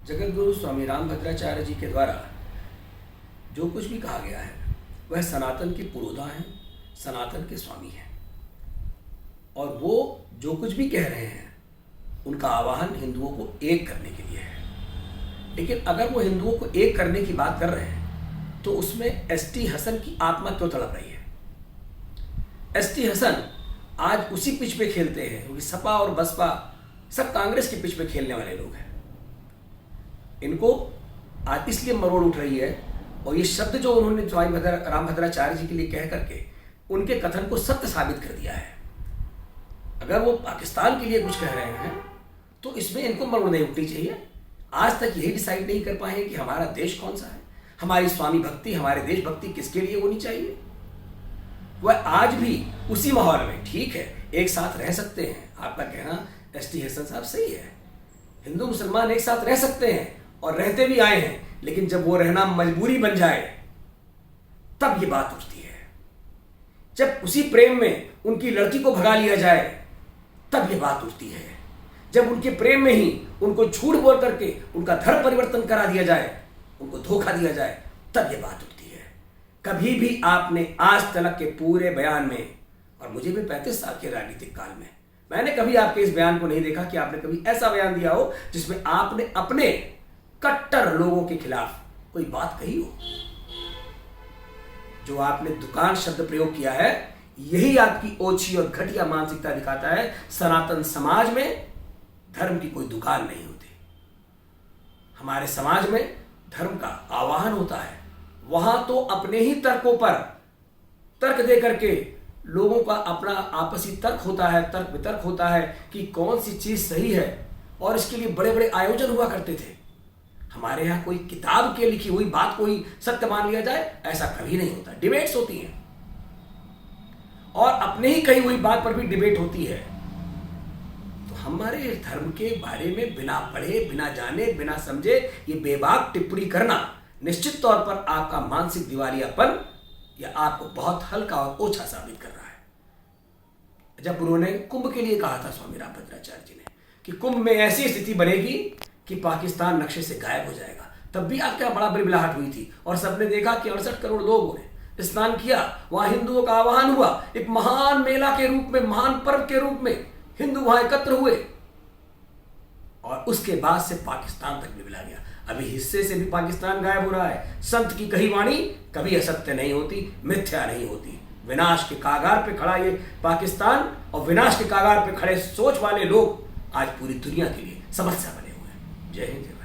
जगतगुरु स्वामी रामभद्राचार्य जी के द्वारा जो कुछ भी कहा गया है वह सनातन के पुरोधा हैं, सनातन के स्वामी हैं। और वो जो कुछ भी कह रहे हैं उनका आह्वान हिंदुओं को एक करने के लिए है। लेकिन अगर वो हिंदुओं को एक करने की बात कर रहे हैं तो उसमें एसटी हसन की आत्मा क्यों तड़प रही है? एसटी हसन आज उसी पिच पे खेलते हैं क्योंकि सपा और बसपा सब कांग्रेस के पिच पे खेलने वाले लोग हैं। इनको आज इसलिए मरोड़ उठ रही है और ये शब्द जो उन्होंने स्वामी रामभद्राचार्य जी के लिए कह करके उनके कथन को सत्य साबित कर दिया है। अगर वो पाकिस्तान के लिए कुछ कह रहे हैं तो इसमें इनको मरोड़ नहीं उठनी चाहिए। आज तक यही डिसाइड नहीं कर पाए कि हमारा देश कौन सा है, हमारी स्वामी भक्ति, हमारे देशभक्ति किसके लिए होनी चाहिए। वह आज भी उसी माहौल में ठीक है, एक साथ रह सकते हैं। आपका कहना एसटी हसन साहब सही है, हिंदू मुसलमान एक साथ रह सकते हैं और रहते भी आए हैं। लेकिन जब वो रहना मजबूरी बन जाए तब ये बात उठती है। जब उसी प्रेम में उनकी लड़की को भगा लिया जाए तब ये बात उठती है। जब उनके प्रेम में ही उनको झूठ बोल करके उनका धर्म परिवर्तन करा दिया जाए, उनको धोखा दिया जाए, तब ये बात उठती है। कभी भी आपने आज तक के पूरे बयान में, और मुझे भी 35 साल के राजनीतिक काल में, मैंने कभी आपके इस बयान को नहीं देखा कि आपने कभी ऐसा बयान दिया हो जिसमें आपने अपने कट्टर लोगों के खिलाफ कोई बात कही हो। जो आपने दुकान शब्द प्रयोग किया है यही आपकी ओछी और घटिया मानसिकता दिखाता है। सनातन समाज में धर्म की कोई दुकान नहीं होती। हमारे समाज में धर्म का आवाहन होता है, वहां तो अपने ही तर्कों पर तर्क दे करके लोगों का अपना आपसी तर्क होता है, तर्क वितर्क होता है कि कौन सी चीज सही है। और इसके लिए बड़े बड़े आयोजन हुआ करते थे। हमारे यहाँ कोई किताब के लिखी हुई बात को ही सत्य मान लिया जाए, ऐसा कभी नहीं होता। डिबेट्स होती हैं और अपने ही कही हुई बात पर भी डिबेट होती है। तो हमारे धर्म के बारे में बिना पढ़े, बिना जाने, बिना समझे ये बेबाक टिप्पणी करना निश्चित तौर पर आपका मानसिक दिवालियापन या आपको बहुत हल्का और ओछा साबित कर रहा है। जब उन्होंने कुंभ के लिए कहा था स्वामी रामभद्राचार्य जी ने कि कुंभ में ऐसी स्थिति बनेगी कि पाकिस्तान नक्शे से गायब हो जाएगा, तब भी आपके यहाँ बड़ा बिलबिलाहट हुई थी और सबने देखा कि 68 करोड़ लोगों ने स्नान किया, वहां हिंदुओं का आह्वान हुआ, एक महान मेला के रूप में, महान पर्व के रूप में हिंदू वहां एकत्र हुए और उसके बाद से पाकिस्तान तक बिलबिला गया। अभी हिस्से से भी पाकिस्तान गायब हो रहा है। संत की कही वाणी कभी असत्य नहीं होती, मिथ्या नहीं होती। विनाश के कागार पे खड़ा ये पाकिस्तान और विनाश के कागार पे खड़े सोच वाले लोग आज पूरी दुनिया के लिए समस्या बने हुए हैं। जय हिंद।